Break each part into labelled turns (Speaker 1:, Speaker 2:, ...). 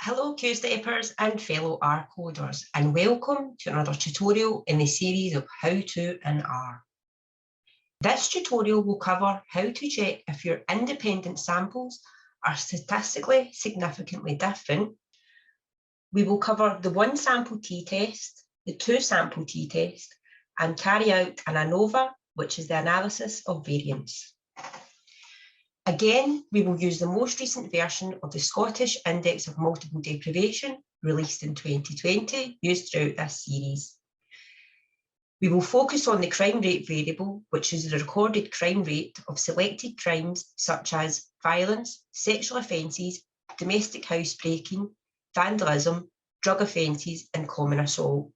Speaker 1: Hello Q-steppers and fellow R coders, and welcome to another tutorial in the series of How to in R. This tutorial will cover how to check if your independent samples are statistically significantly different. We will cover the one sample t-test, the two sample t-test, and carry out an ANOVA, which is the analysis of variance. Again, we will use the most recent version of the Scottish Index of Multiple Deprivation, released in 2020, used throughout this series. We will focus on the crime rate variable, which is the recorded crime rate of selected crimes such as violence, sexual offences, domestic housebreaking, vandalism, drug offences, and common assault.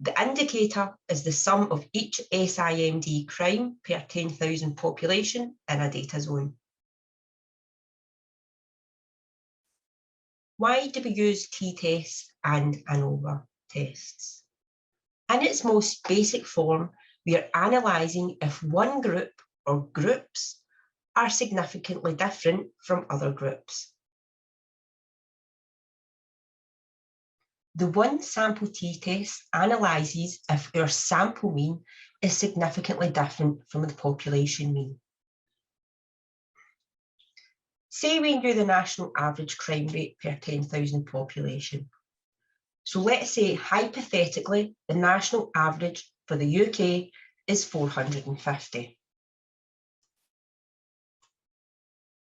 Speaker 1: The indicator is the sum of each SIMD crime per 10,000 population in a data zone. Why do we use t-tests and ANOVA tests? In its most basic form, we are analysing if one group or groups are significantly different from other groups. The one sample t-test analyses if our sample mean is significantly different from the population mean. Say we knew the national average crime rate per 10,000 population. So let's say hypothetically the national average for the UK is 450.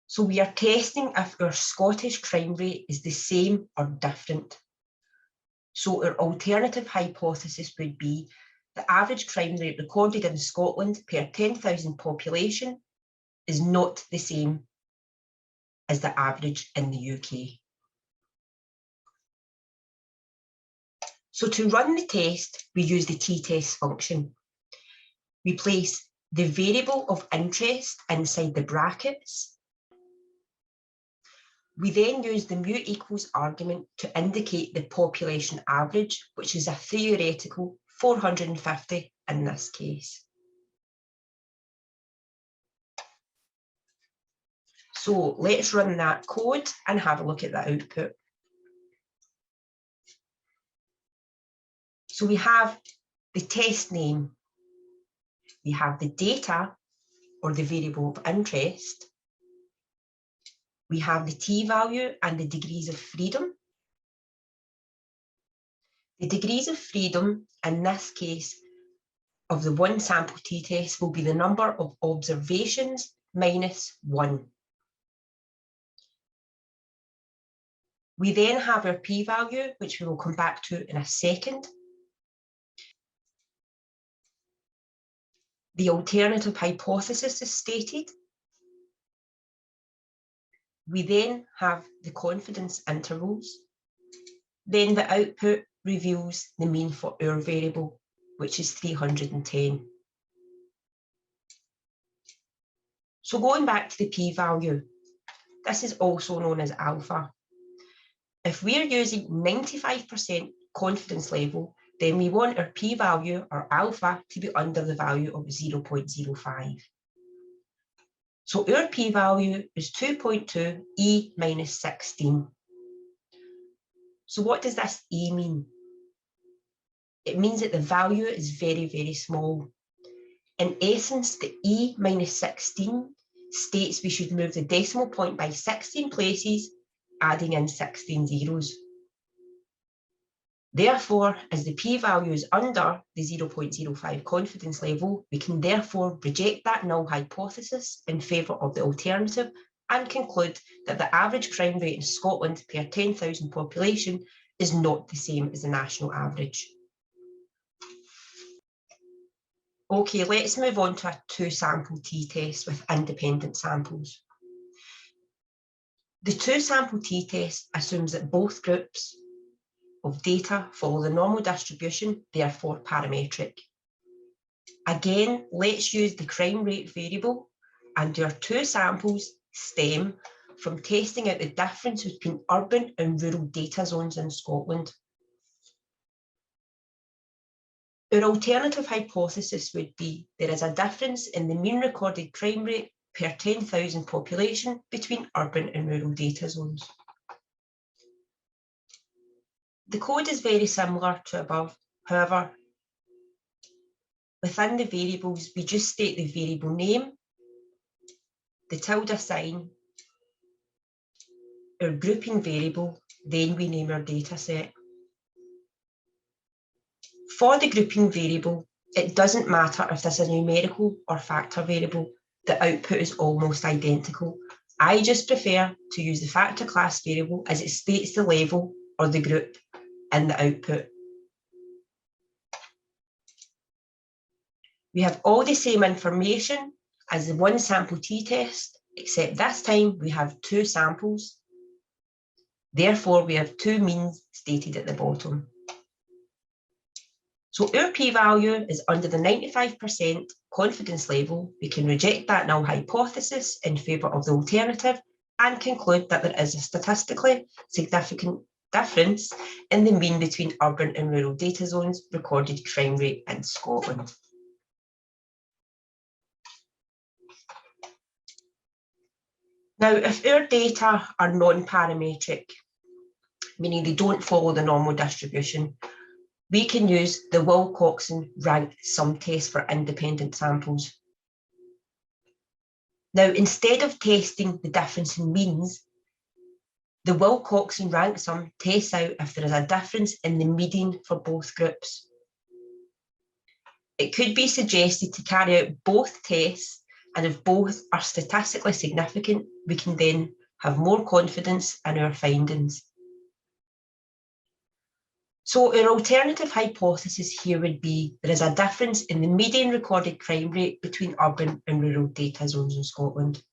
Speaker 1: So we are testing if our Scottish crime rate is the same or different. So our alternative hypothesis would be the average crime rate recorded in Scotland per 10,000 population is not the same as the average in the UK. So to run the test, we use the t-test function. We place the variable of interest inside the brackets. We then use the mu equals argument to indicate the population average, which is a theoretical 450 in this case. So let's run that code and have a look at the output. So we have the test name, we have the data or the variable of interest, we have the t-value and the degrees of freedom. The degrees of freedom in this case of the one sample t-test will be the number of observations minus 1. We then have our p-value, which we will come back to in a second. The alternative hypothesis is stated. We then have the confidence intervals. Then the output reveals the mean for our variable, which is 310. So going back to the p-value, this is also known as alpha. If we're using 95% confidence level, then we want our p-value or alpha to be under the value of 0.05. So our p-value is 2.2 e minus 16. So what does this e mean? It means that the value is very, very small. In essence, the e minus 16 states we should move the decimal point by 16 places, adding in 16 zeros. Therefore, as the p-value is under the 0.05 confidence level, we can therefore reject that null hypothesis in favour of the alternative and conclude that the average crime rate in Scotland per 10,000 population is not the same as the national average. Okay, let's move on to a two-sample t-test with independent samples. The two-sample t-test assumes that both groups of data follow the normal distribution, therefore parametric. Again, let's use the crime rate variable, and our two samples stem from testing out the difference between urban and rural data zones in Scotland. Our alternative hypothesis would be there is a difference in the mean recorded crime rate per 10,000 population between urban and rural data zones. The code is very similar to above. However, within the variables, we just state the variable name, the tilde sign, our grouping variable, then we name our data set. For the grouping variable, it doesn't matter if this is a numerical or factor variable, the output is almost identical. I just prefer to use the factor class variable as it states the level or the group in the output. We have all the same information as the one sample t-test, except this time we have two samples. Therefore, we have two means stated at the bottom. So our p-value is under the 95% confidence level. We can reject that null hypothesis in favour of the alternative and conclude that there is a statistically significant difference in the mean between urban and rural data zones recorded crime rate in Scotland. Now, if our data are non-parametric, meaning they don't follow the normal distribution, we can use the Wilcoxon ranked sum test for independent samples. Now, instead of testing the difference in means, the Wilcoxon ranked sum tests out if there is a difference in the median for both groups. It could be suggested to carry out both tests, and if both are statistically significant, we can then have more confidence in our findings. So our alternative hypothesis here would be there is a difference in the median recorded crime rate between urban and rural data zones in Scotland.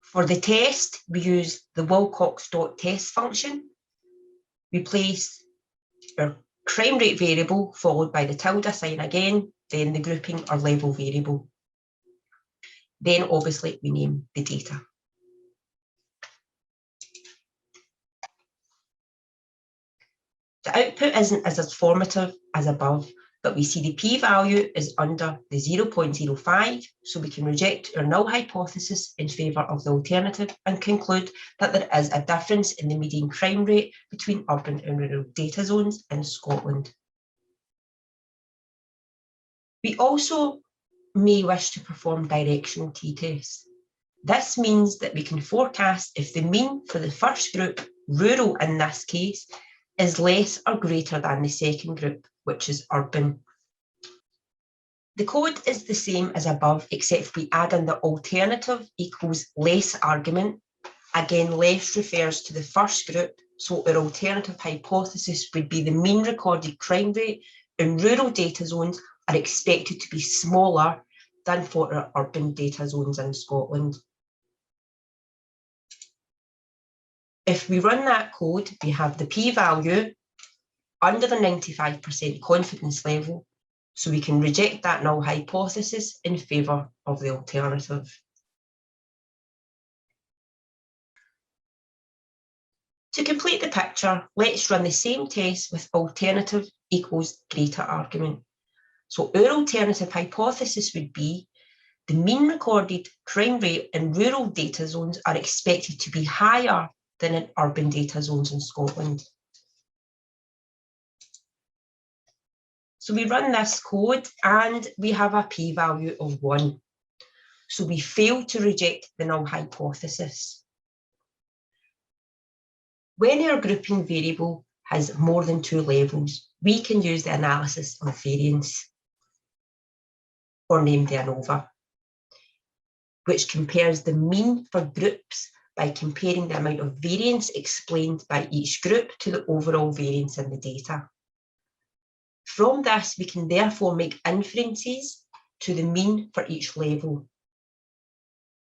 Speaker 1: For the test, we use the Wilcox.test function. We place our crime rate variable followed by the tilde sign again, then the grouping or level variable. Then obviously we name the data. The output isn't as informative as above, but we see the p-value is under the 0.05, so we can reject our null hypothesis in favour of the alternative and conclude that there is a difference in the median crime rate between urban and rural data zones in Scotland. We also may wish to perform directional t-tests. This means that we can forecast if the mean for the first group, rural in this case, is less or greater than the second group, which is urban. The code is the same as above, except we add in the alternative equals less argument. Again, less refers to the first group, so our alternative hypothesis would be the mean recorded crime rate in rural data zones are expected to be smaller than for our urban data zones in Scotland. If we run that code, we have the p-value under the 95% confidence level, so we can reject that null hypothesis in favour of the alternative. To complete the picture, let's run the same test with alternative equals greater argument. So our alternative hypothesis would be the mean recorded crime rate in rural data zones are expected to be higher than in urban data zones in Scotland. So we run this code and we have a p-value of 1. So we fail to reject the null hypothesis. When our grouping variable has more than 2 levels, we can use the analysis of variance, or named the ANOVA, which compares the mean for groups by comparing the amount of variance explained by each group to the overall variance in the data. From this, we can therefore make inferences to the mean for each level.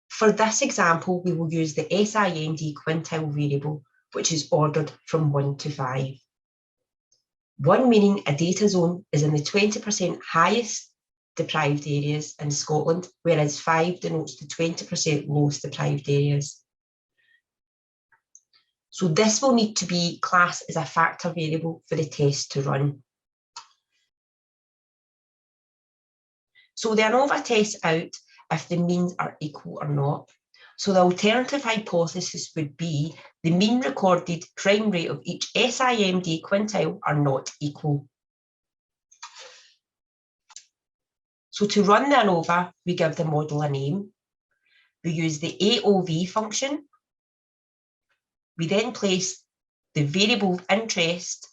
Speaker 1: For this example, we will use the SIMD quintile variable, which is ordered from 1 to 5. 1 meaning a data zone is in the 20% highest deprived areas in Scotland, whereas 5 denotes the 20% lowest deprived areas. So this will need to be classed as a factor variable for the test to run. So the ANOVA tests out if the means are equal or not. So the alternative hypothesis would be the mean recorded crime rate of each SIMD quintile are not equal. So to run the ANOVA, we give the model a name. We use the AOV function. We then place the variable of interest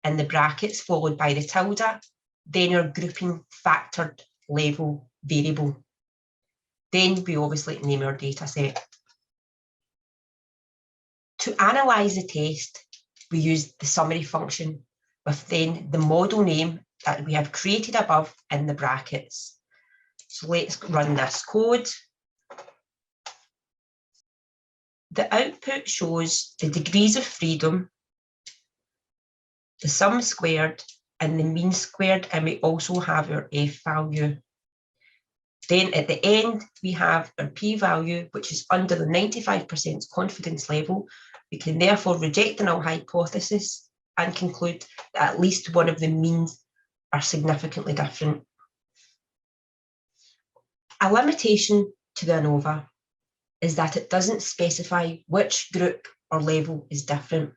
Speaker 1: in the brackets followed by the tilde, then our grouping factored level variable. Then we obviously name our data set. To analyse the test, we use the summary function with then the model name that we have created above in the brackets. So let's run this code. The output shows the degrees of freedom, the sum squared, and the mean squared, and we also have our F value. Then at the end, we have our p-value, which is under the 95% confidence level. We can therefore reject the null hypothesis and conclude that at least one of the means are significantly different. A limitation to the ANOVA is that it doesn't specify which group or level is different.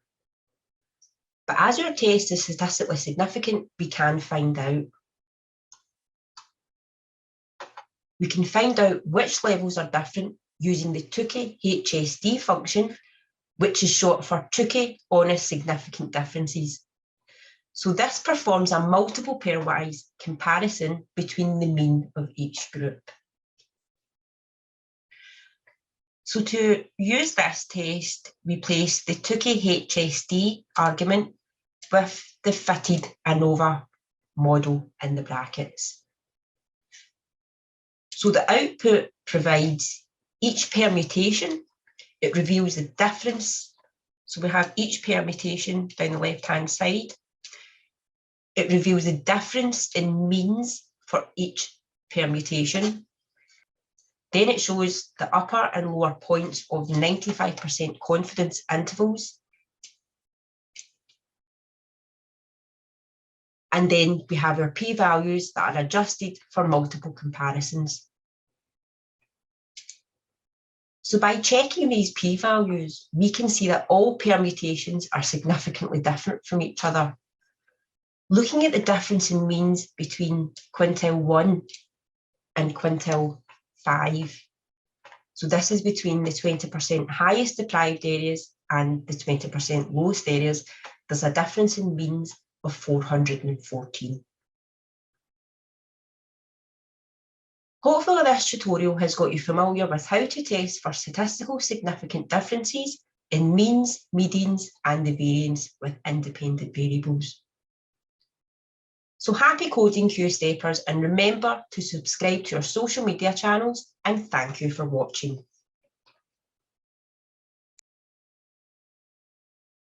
Speaker 1: But as your test is statistically significant, we can find out. We can find out which levels are different using the Tukey HSD function, which is short for Tukey honest significant differences. So this performs a multiple pairwise comparison between the mean of each group. So to use this test, we place the Tukey HSD argument with the fitted ANOVA model in the brackets. So the output provides each permutation. It reveals the difference. So we have each permutation down the left-hand side. It reveals the difference in means for each permutation. Then it shows the upper and lower points of 95% confidence intervals. And then we have our p-values that are adjusted for multiple comparisons. So by checking these p-values, we can see that all permutations are significantly different from each other. Looking at the difference in means between quintile 1 and quintile 5, so this is between the 20% highest deprived areas and the 20% lowest areas, there's a difference in means of 414. Hopefully this tutorial has got you familiar with how to test for statistical significant differences in means, medians, and the variance with independent variables. So happy coding, Q-steppers, and remember to subscribe to our social media channels, and thank you for watching.